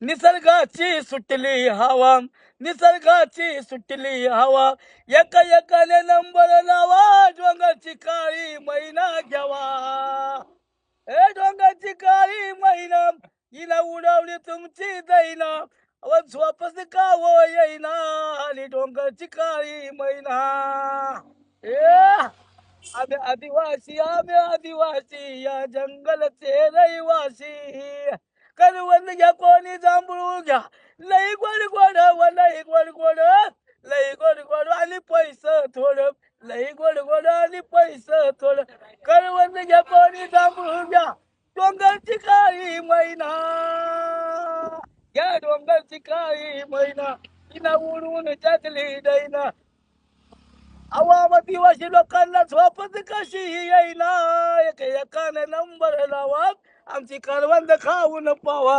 निसर्गाची सुटली हवा, निसर्गाची सुटली हवा, एका एकाने नंबर लावा, डोंगरची काळी मैना घ्यावा. ए डोंगरची काळी मैना, हिला उडवली तुमची दैना, अव झोपच का हो येईना, आणि डोंगरची काळी मैना. ए आम्ही आदिवासी या जंगलचे रहिवासी. करवंद घ्या कोणी जांभळू घ्या, लई गोड गोड व लई गोड गोड, लई गोड गोड आणि पैसे थोडं, लई गोड गोड आणि पैसे थोडं. करवंद घ्या कोणी जांभळू घ्या, डोंगरची काळी मैना, घ्या डोंगरची काळी मैना, तिला उडवून टाकली दैना. अहो आदिवासी लोकांना झोपत कशी येईना, एकाने नंबर लावा, आमची करवंद खाऊन पावा.